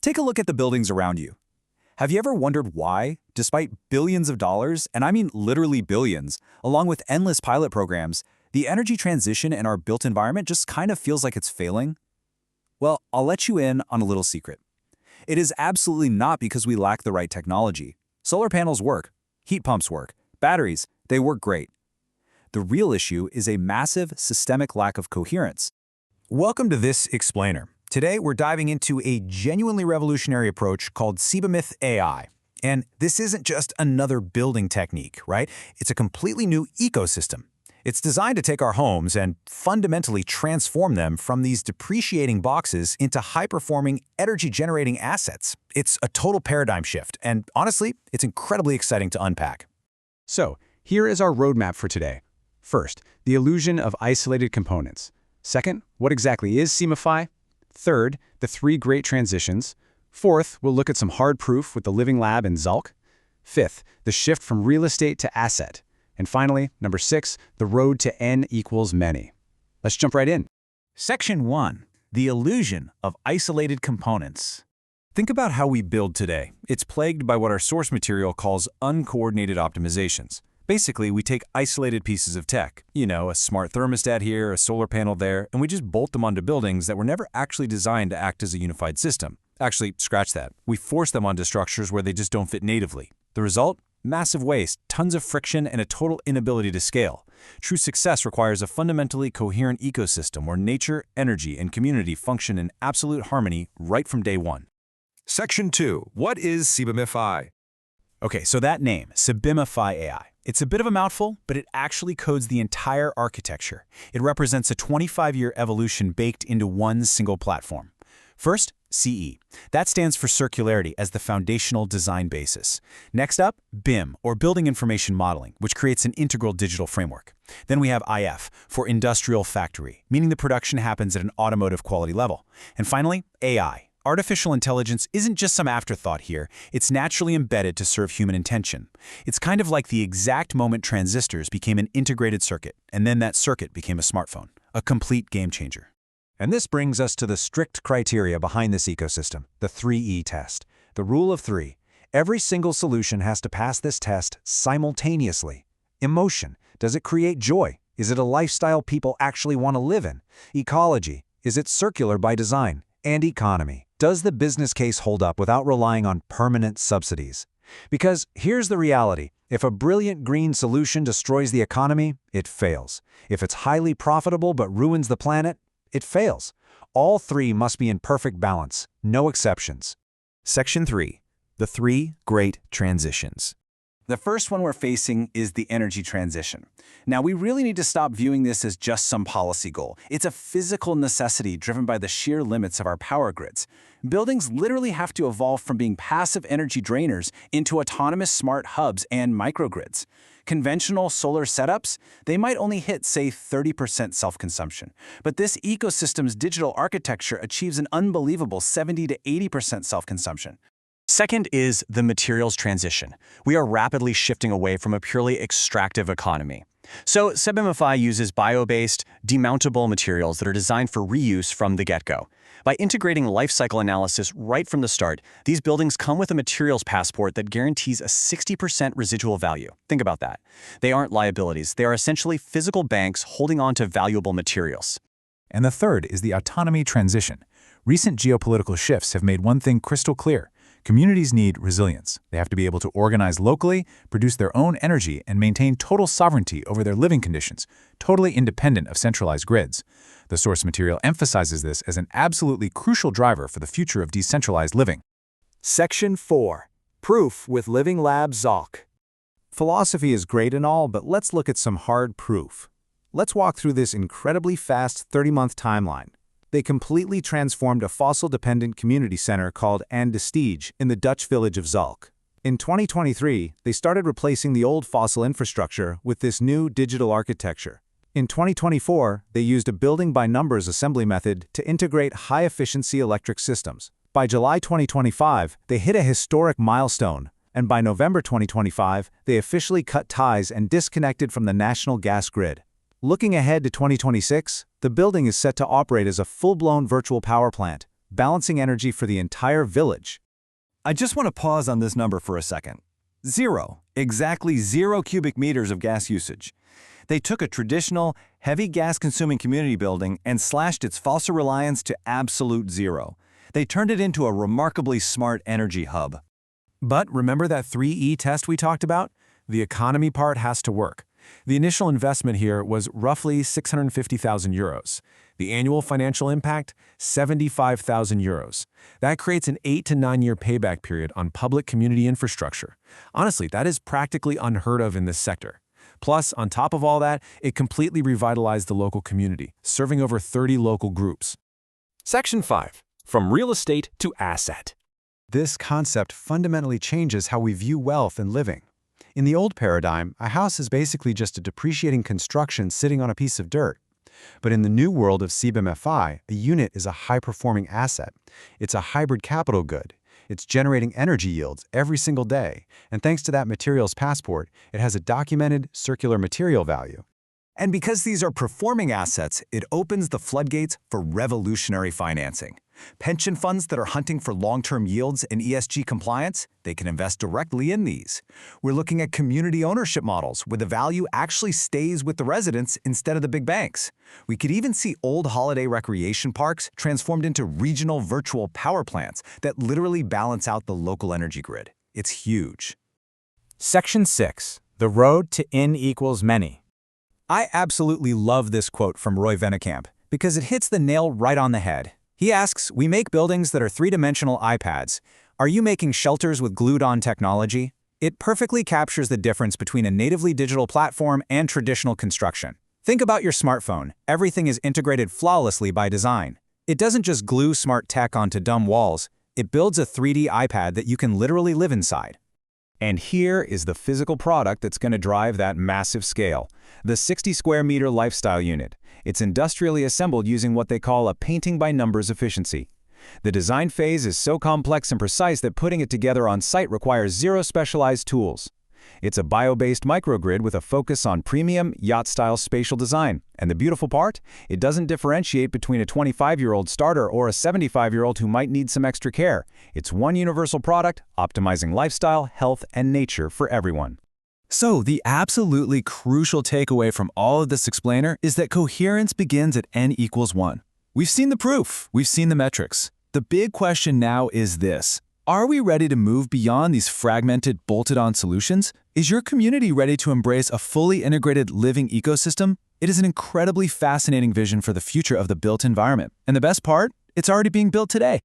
Take a look at the buildings around you. Have you ever wondered why, despite billions of dollars, and I mean literally billions, along with endless pilot programs, the energy transition in our built environment just kind of feels like it's failing? Well, I'll let you in on a little secret. It is absolutely not because we lack the right technology. Solar panels work, heat pumps work, batteries, they work great. The real issue is a massive systemic lack of coherence. Welcome to this explainer. Today, we're diving into a genuinely revolutionary approach called CebimifAI. And this isn't just another building technique, right? It's a completely new ecosystem. It's designed to take our homes and fundamentally transform them from these depreciating boxes into high-performing, energy-generating assets. It's a total paradigm shift, and honestly, it's incredibly exciting to unpack. So, here is our roadmap for today. First, the illusion of isolated components. Second, what exactly is CebimifAI? Third, the three great transitions. Fourth, we'll look at some hard proof with the Living Lab and Zulk. Fifth, the shift from real estate to asset. And finally, number 6, the road to N equals many. Let's jump right in. Section 1. The illusion of isolated components. Think about how we build today. It's plagued by what our source material calls uncoordinated optimizations. Basically, we take isolated pieces of tech, a smart thermostat here, a solar panel there, and we just bolt them onto buildings that were never actually designed to act as a unified system. Actually, scratch that. We force them onto structures where they just don't fit natively. The result? Massive waste, tons of friction, and a total inability to scale. True success requires a fundamentally coherent ecosystem where nature, energy, and community function in absolute harmony right from day one. Section 2. What is CebimifAI? Okay, so that name, CebimifAI. It's a bit of a mouthful, but it actually codes the entire architecture. It represents a 25-year evolution baked into one single platform. First, CE. That stands for circularity as the foundational design basis. Next up, BIM, or Building Information Modeling, which creates an integral digital framework. Then we have IF, for Industrial Factory, meaning the production happens at an automotive quality level. And finally, AI. Artificial intelligence isn't just some afterthought here, it's naturally embedded to serve human intention. It's kind of like the exact moment transistors became an integrated circuit, and then that circuit became a smartphone. A complete game changer. And this brings us to the strict criteria behind this ecosystem, the 3E test. The rule of 3. Every single solution has to pass this test simultaneously. Emotion. Does it create joy? Is it a lifestyle people actually want to live in? Ecology. Is it circular by design? And economy. Does the business case hold up without relying on permanent subsidies? Because here's the reality. If a brilliant green solution destroys the economy, it fails. If it's highly profitable but ruins the planet, it fails. All three must be in perfect balance, no exceptions. Section 3. The three great transitions. The first one we're facing is the energy transition. Now, we really need to stop viewing this as just some policy goal. It's a physical necessity driven by the sheer limits of our power grids. Buildings literally have to evolve from being passive energy drainers into autonomous smart hubs and microgrids. Conventional solar setups, they might only hit, say, 30% self-consumption. But this ecosystem's digital architecture achieves an unbelievable 70 to 80% self-consumption. Second is the materials transition. We are rapidly shifting away from a purely extractive economy. So CebimifAI uses bio-based, demountable materials that are designed for reuse from the get-go. By integrating life cycle analysis right from the start, these buildings come with a materials passport that guarantees a 60% residual value. Think about that. They aren't liabilities. They are essentially physical banks holding on to valuable materials. And the third is the autonomy transition. Recent geopolitical shifts have made one thing crystal clear. Communities need resilience. They have to be able to organize locally, produce their own energy, and maintain total sovereignty over their living conditions, totally independent of centralized grids. The source material emphasizes this as an absolutely crucial driver for the future of decentralized living. Section 4. Proof with Living Lab Zulk. Philosophy is great and all, but let's look at some hard proof. Let's walk through this incredibly fast 30-month timeline. They completely transformed a fossil-dependent community center called An de Steege in the Dutch village of Zulk. In 2023, they started replacing the old fossil infrastructure with this new digital architecture. In 2024, they used a building-by-numbers assembly method to integrate high-efficiency electric systems. By July 2025, they hit a historic milestone, and by November 2025, they officially cut ties and disconnected from the national gas grid. Looking ahead to 2026, the building is set to operate as a full-blown virtual power plant, balancing energy for the entire village. I just want to pause on this number for a second. Zero, exactly 0 cubic meters of gas usage. They took a traditional, heavy gas-consuming community building and slashed its fossil reliance to absolute zero. They turned it into a remarkably smart energy hub. But remember that 3E test we talked about? The economy part has to work. The initial investment here was roughly 650,000 euros. The annual financial impact, 75,000 euros. That creates an 8 to 9 year payback period on public community infrastructure. Honestly, that is practically unheard of in this sector. Plus, on top of all that, it completely revitalized the local community, serving over 30 local groups. Section 5. From real estate to asset. This concept fundamentally changes how we view wealth and living. In the old paradigm, a house is basically just a depreciating construction sitting on a piece of dirt. But in the new world of CebimifAI, a unit is a high-performing asset. It's a hybrid capital good. It's generating energy yields every single day, and thanks to that materials passport, it has a documented circular material value. And because these are performing assets, it opens the floodgates for revolutionary financing. Pension funds that are hunting for long-term yields and ESG compliance, they can invest directly in these. We're looking at community ownership models where the value actually stays with the residents instead of the big banks. We could even see old holiday recreation parks transformed into regional virtual power plants that literally balance out the local energy grid. It's huge. Section 6. The road to N equals many. I absolutely love this quote from Roy Vennekamp because it hits the nail right on the head. He asks, we make buildings that are three-dimensional iPads. Are you making shelters with glued-on technology? It perfectly captures the difference between a natively digital platform and traditional construction. Think about your smartphone. Everything is integrated flawlessly by design. It doesn't just glue smart tech onto dumb walls. It builds a 3D iPad that you can literally live inside. And here is the physical product that's going to drive that massive scale. The 60 square meter lifestyle unit. It's industrially assembled using what they call a painting by numbers efficiency. The design phase is so complex and precise that putting it together on site requires zero specialized tools. It's a bio-based microgrid with a focus on premium, yacht-style spatial design. And the beautiful part? It doesn't differentiate between a 25-year-old starter or a 75-year-old who might need some extra care. It's one universal product, optimizing lifestyle, health, and nature for everyone. So, the absolutely crucial takeaway from all of this explainer is that coherence begins at n equals 1. We've seen the proof. We've seen the metrics. The big question now is this. Are we ready to move beyond these fragmented, bolted-on solutions? Is your community ready to embrace a fully integrated living ecosystem? It is an incredibly fascinating vision for the future of the built environment. And the best part? It's already being built today.